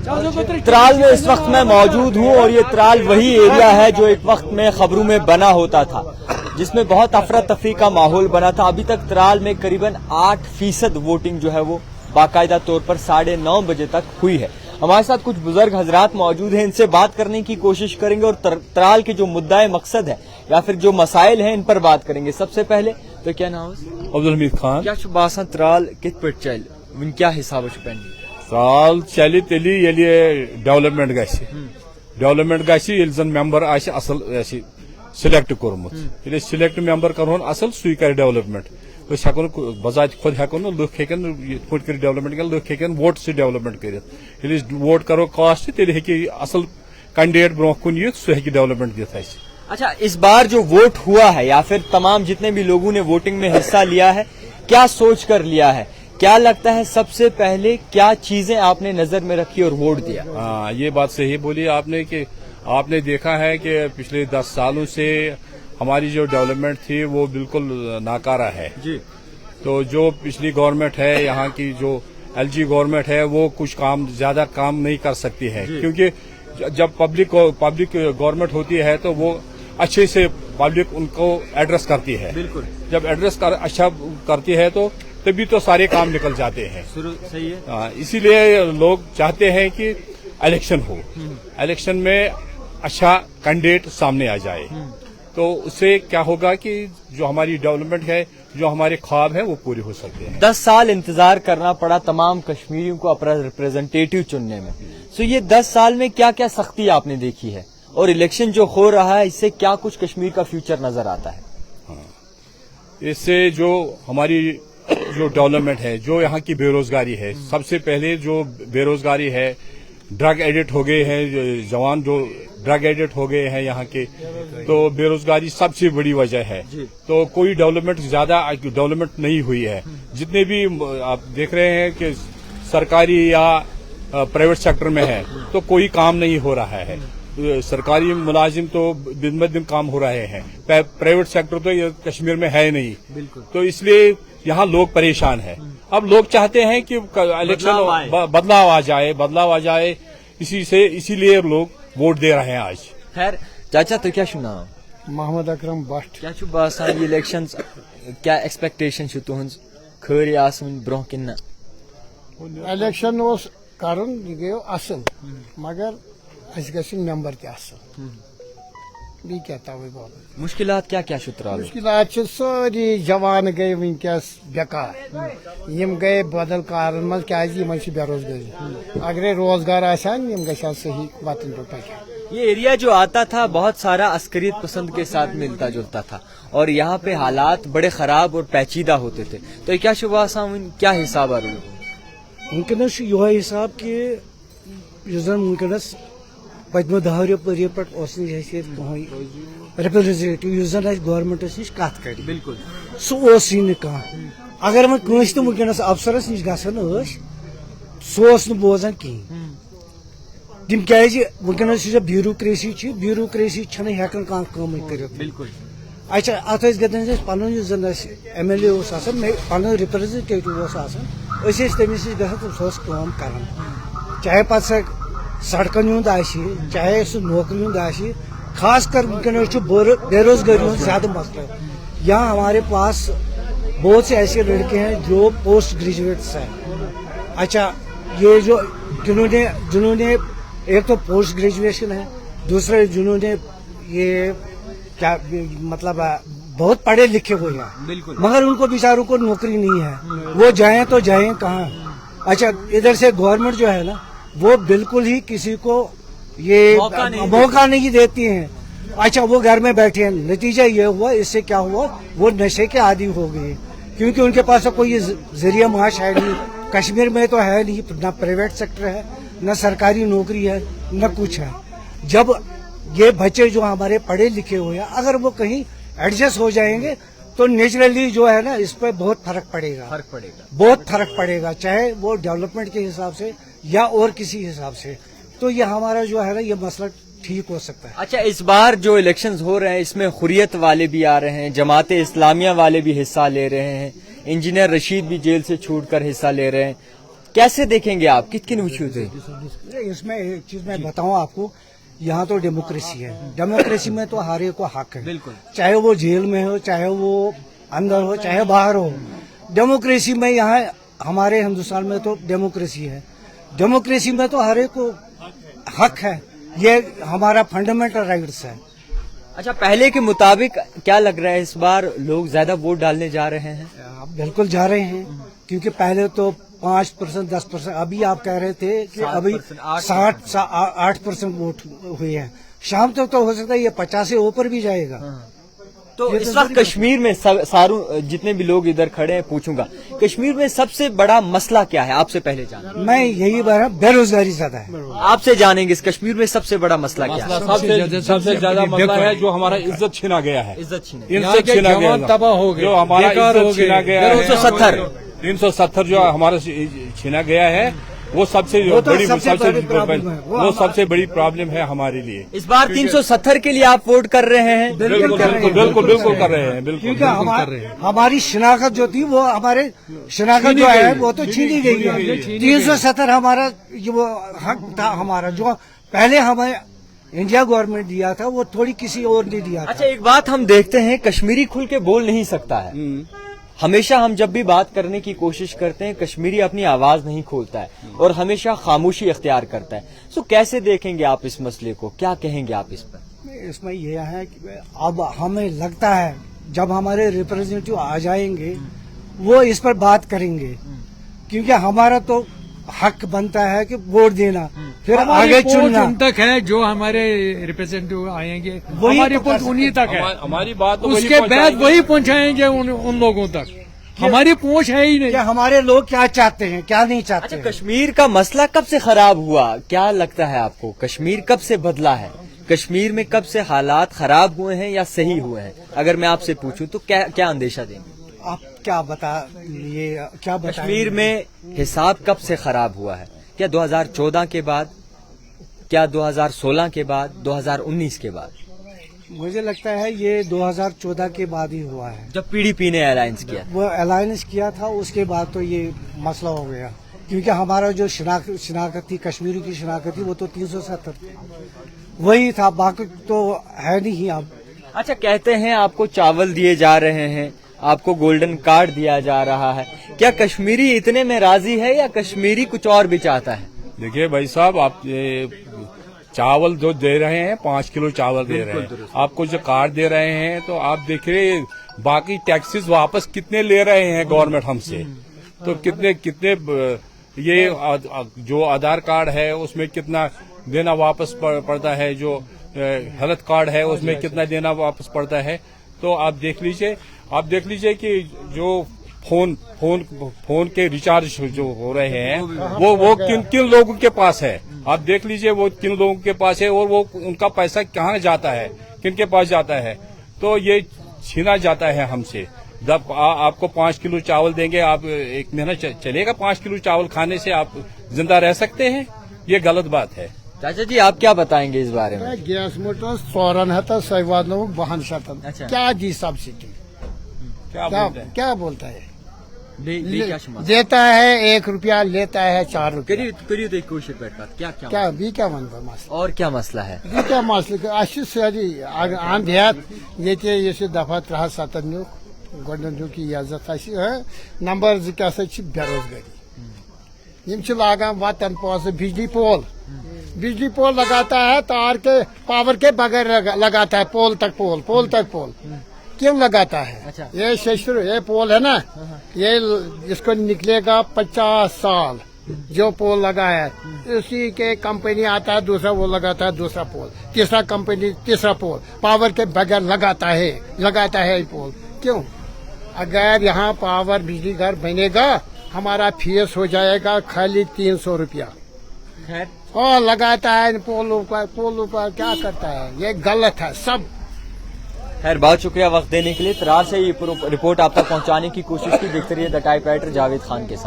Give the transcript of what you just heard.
त्राल में इस वक्त मैं मौजूद हूं और ये त्राल वही एरिया है जो एक वक्त में खबरों में बना होता था, जिसमें बहुत अफरा तफरी का माहौल बना था। अभी तक त्राल में करीबन 8% वोटिंग जो है वो बाकायदा तौर पर 9:30 बजे तक हुई है। हमारे साथ कुछ बुजुर्ग हजरात मौजूद हैं, इनसे बात करने की कोशिश करेंगे और त्राल के जो मुद्दाए मकसद है या फिर जो मसाइल हैं इन पर बात करेंगे। सबसे पहले तो क्या नाम है? अब्दुल हमीद खान। क्या बासा त्राल कित पे चल वन क्या हिसाब पेंडिंग त्राल चल तेली डेवलपमेंट डेवलपमेंट गल जन मेंबर असल सिलेक्ट कोर्मुत सिलेक्ट मेंबर कर असल सू कर डेवलपमेंट हेको बजात खुद हेको लुख हेकन कर डेवलपमेंट लुख हेकन वोट से डेवलपमेंट कर वोट करो कास्ट तेल हे असल कैंडिडेट ब्रो कुन यिथ सह हेकि डेवलपमेंट दिथ। अच्छा, इस बार जो वोट हुआ है या फिर तमाम जितने भी लोगों ने वोटिंग में हिस्सा लिया है, क्या सोच कर लिया है? क्या लगता है सबसे पहले क्या चीजें आपने नजर में रखी और वोट दिया? हाँ, ये बात सही बोली आपने कि आपने देखा है कि पिछले 10 सालों से हमारी जो डेवलपमेंट थी वो बिल्कुल नाकारा है जी। तो जो पिछली गवर्नमेंट है, यहाँ की जो एलजी गवर्नमेंट है, वो कुछ ज्यादा काम नहीं कर सकती है, क्योंकि जब पब्लिक गवर्नमेंट होती है तो वो अच्छे से पब्लिक उनको एड्रेस करती है। बिल्कुल। जब अच्छा करती है तो तभी तो सारे काम निकल जाते हैं। सही है। इसीलिए लोग चाहते हैं कि इलेक्शन हो, इलेक्शन में अच्छा कैंडिडेट सामने आ जाए, तो उससे क्या होगा कि जो हमारी डेवलपमेंट है, जो हमारे ख्वाब है, वो पूरे हो सकते हैं। 10 साल इंतजार करना पड़ा तमाम कश्मीरियों को अपना रिप्रेजेंटेटिव चुनने में। सो ये 10 साल में क्या क्या सख्ती आपने देखी है और इलेक्शन जो हो रहा है इससे क्या कुछ कश्मीर का फ्यूचर नजर आता है? इससे जो हमारी जो डेवलपमेंट है, जो यहाँ की बेरोजगारी है, सबसे पहले जो बेरोजगारी है, ड्रग एडिक्ट हो गए हैं जवान, जो ड्रग एडिक्ट हो गए हैं यहाँ के, तो बेरोजगारी सबसे बड़ी वजह है। तो कोई डेवलपमेंट ज्यादा डेवलपमेंट नहीं हुई है। जितने भी आप देख रहे हैं कि सरकारी या प्राइवेट सेक्टर में है तो कोई काम नहीं हो रहा है। सरकारी मुलाजिम तो दिन ब दिन काम हो रहे हैं, प्राइवेट सेक्टर तो ये कश्मीर में है नहीं। बिल्कुल। तो इसलिए यहाँ लोग परेशान हैं। अब लोग चाहते हैं कि इलेक्शन बदलाव आ जाए, इसीलिए लोग वोट दे रहे हैं आज। खैर चाचा, तो क्या नाम? मोहम्मद अकरम भट्ट। क्या बासान इलेक्शन क्या एक्सपेक्टेशन तुहज खरी आसन ब्रोह किन? इलेक्शन करन यह गयो असल, मगर मेंबर ते असल बी क्या तवे बोल। मुश्किलात क्या क्या त्राल? मुश्किलात सारी जवान गए वनकस बेकार, यम गए बदल कारण मज क्या बेरोजगारी। अगर रोजगार आसान यम गन सही वतन पे। ये एरिया जो आता था बहुत सारा अस्करियत पसंद के साथ मिलता जुलता था और यहाँ पे हालात बड़े खराब और पेचीदा होते थे। तो क्या शुभ क्या हिसाब आ रही वनकस यह हिसाब कि वनकस पदमो 10 रिपरी पे रिप्रेजेंटेटिव गवर्नमेंटस नश कत कर। बिल्कुल। सह अगर वस तो वनकस अफसरस नश गो बोजान कहें तम क्या वनकस ब्यूरोक्रेसी हेकान कम कर। बिल्कुल। अच्छा, अत पन MLA पन रिप्रेजेंटेटिव तमिस तम कर, चाहे पा सड़कन हुंद चाहे सह नौकरी हुंद, खास कर वनकस बेरोजगारी ज्यादा मसला है। यहाँ हमारे पास बहुत से ऐसे लड़के हैं जो पोस्ट ग्रेजुएट्स हैं। अच्छा, ये जो जिन्होंने एक तो पोस्ट ग्रेजुएशन है, दूसरे जिन्होंने ये क्या मतलब बहुत पढ़े लिखे हुए हैं। बिल्कुल। मगर उनको बेचारों को नौकरी नहीं है, वो जाएं तो जाएं कहाँ? अच्छा, इधर से गवर्नमेंट जो है ना वो बिल्कुल ही किसी को ये मौका नहीं देती है। अच्छा, वो घर में बैठे हैं, नतीजा ये हुआ, इससे क्या हुआ, वो नशे के आदी हो गए, क्योंकि उनके पास तो कोई जरिया माश है नहीं। कश्मीर में तो है नहीं, ना प्राइवेट सेक्टर है, न सरकारी नौकरी है, न कुछ है। जब ये बच्चे जो हमारे पढ़े लिखे हुए हैं, अगर वो कहीं एडजस्ट हो जाएंगे तो नेचुरली जो है ना इस पर बहुत फर्क पड़ेगा, बहुत फर्क पड़ेगा, चाहे वो डेवलपमेंट के हिसाब से या और किसी हिसाब से। तो ये हमारा जो है ना ये मसला ठीक हो सकता है। अच्छा, इस बार जो इलेक्शंस हो रहे हैं इसमें हुर्रियत वाले भी आ रहे हैं, जमाते इस्लामिया वाले भी हिस्सा ले रहे हैं, इंजीनियर रशीद भी जेल से छूटकर हिस्सा ले रहे हैं। कैसे देखेंगे आप, किन किन इश्यूज है? इसमें एक चीज मैं बताऊं आपको, यहाँ तो डेमोक्रेसी है, डेमोक्रेसी में तो हर एक को हक है, बिल्कुल। चाहे वो जेल में हो, चाहे वो अंदर हो, चाहे बाहर हो, डेमोक्रेसी में यहाँ हमारे हिंदुस्तान में तो डेमोक्रेसी है, डेमोक्रेसी में तो हर एक को हक है, ये हमारा फंडामेंटल राइट्स है। अच्छा, पहले के मुताबिक क्या लग रहा है इस बार लोग ज्यादा वोट डालने जा रहे हैं? आप बिल्कुल जा रहे हैं, क्योंकि पहले तो 5%, 10%, अभी आप कह रहे थे कि अभी 8% वोट हुए हैं, शाम तक तो हो सकता है ये 50 से ऊपर भी जाएगा। तो इस वक्त कश्मीर में सारू जितने भी लोग इधर खड़े हैं, पूछूंगा कश्मीर में सबसे बड़ा मसला क्या है, आपसे पहले जाना। मैं यही बात, बेरोजगारी ज्यादा है। आपसे जानेंगे इस कश्मीर में सबसे बड़ा मसला क्या है? सबसे ज्यादा मसला है जो हमारा इज्जत छीना गया है, इज्जत छीने, इज्जत छीना गया, तबाह हो गए, जो हमारा इज्जत छीना गया है, 370 जो हमारा छीना गया है, वो सबसे बड़ी प्रॉब्लम है हमारे लिए। इस बार 370 के लिए आप वोट कर रहे हैं? बिल्कुल कर रहे हैं, बिल्कुल। क्योंकि हमारी शनाख्त जो थी वो हमारे शनाख्त जो है वो तो छीनी गई है। 370 हमारा वो हक था हमारा, जो पहले हमें इंडिया गवर्नमेंट दिया था, वो थोड़ी किसी और ने दिया था। अच्छा, एक बात हम देखते हैं, कश्मीरी खुल के बोल नहीं सकता है। हमेशा हम जब भी बात करने की कोशिश करते हैं, कश्मीरी अपनी आवाज नहीं खोलता है और हमेशा खामोशी इख्तियार करता है। सो कैसे देखेंगे आप इस मसले को, क्या कहेंगे आप इस पर? इसमें यह है कि अब हमें लगता है जब हमारे रिप्रेजेंटेटिव आ जाएंगे वो इस पर बात करेंगे, क्योंकि हमारा तो हक बनता है कि वोट देना, फिर आगे चुनना। उन तक है जो हमारे रिप्रेजेंटेटिव आएंगे, वही हमारी तो रिपोर्ट उन्हीं तक है, हमारी बात तो उसके बाद वही पहुंचाएंगे उन लोगों तक। हमारी पहुंच है ही नहीं। क्या हमारे लोग क्या चाहते हैं, क्या नहीं चाहते अच्छा, हैं। कश्मीर का मसला कब से खराब हुआ, क्या लगता है आपको? कश्मीर कब से बदला है? कश्मीर में कब से हालात खराब हुए हैं या सही हुए हैं? अगर मैं आपसे पूछूं तो क्या अंदेशा देंगे आप? क्या बताएं? कश्मीर में हिसाब कब से खराब हुआ है? क्या 2014 के बाद, क्या 2016 के बाद, 2019 के बाद? मुझे लगता है ये 2014 के बाद ही हुआ है, जब पीडीपी ने अलायंस किया। वो अलायंस किया था, उसके बाद तो ये मसला हो गया, क्योंकि हमारा जो शनाख्त थी, कश्मीरी की शनाख्त थी, वो तो 370 वही था, बाकी तो है नहीं अब। अच्छा, कहते हैं आपको चावल दिए जा रहे हैं, आपको गोल्डन कार्ड दिया जा रहा है, क्या कश्मीरी इतने में राजी है या कश्मीरी कुछ और भी चाहता है? देखिए भाई साहब, आप चावल जो दे रहे हैं, 5 किलो चावल दे रहे हैं, आपको जो कार्ड दे रहे हैं, तो आप देखिए बाकी टैक्सेस वापस कितने ले रहे हैं गवर्नमेंट हमसे, तो कितने ये जो आधार कार्ड है उसमें कितना देना वापस पड़ता है, जो हेल्थ कार्ड है उसमें कितना देना वापस पड़ता है। तो आप देख लीजिए कि जो फोन के रिचार्ज जो हो रहे हैं वो किन लोगों के पास है, आप देख लीजिए वो किन लोगों के पास है, और वो उनका पैसा कहाँ जाता है, किन के पास जाता है। तो ये छीना जाता है हमसे। जब आपको 5 किलो चावल देंगे, आप एक महीना चलेगा 5 किलो चावल खाने से आप जिंदा रह सकते हैं? ये गलत बात है। चाचा जी, आप क्या बताएंगे इस बारे में? गैस मोटर 14 सवाद 52। अच्छा। क्या जी सब्सिडी, क्या बोलता है? देता है 1 रुपया, लेता है 4 रुपया। क्या भी क्या मनता मसला? और क्या मसला है? क्या मसला सरी अंधेत ये दफा 370 गोडन इजाजत नंबर 2 क्या बेरोजगारी, लागान वतन पास बिजली पोल लगाता है, तार के पावर के बगैर लगाता है, पोल तक पोल क्यों लगाता है? अच्छा। ये पोल है ना, ये इसको निकलेगा 50 साल जो पोल लगा है, उसी के कंपनी आता है, दूसरा वो लगाता है, दूसरा पोल, तीसरा कंपनी तीसरा पोल, पावर के बगैर लगाता है पोल। क्यों? अगर यहाँ पावर बिजली घर बनेगा, हमारा फीस हो जाएगा खाली 300 रुपया। और लगाता है पोलों पर क्या करता है? ये गलत है सब। खैर, बहुत शुक्रिया वक्त देने के लिए। तरार से ये रिपोर्ट आप तक पहुंचाने की कोशिश की। देखते रहिए द टाइपराइटर जावेद खान के साथ।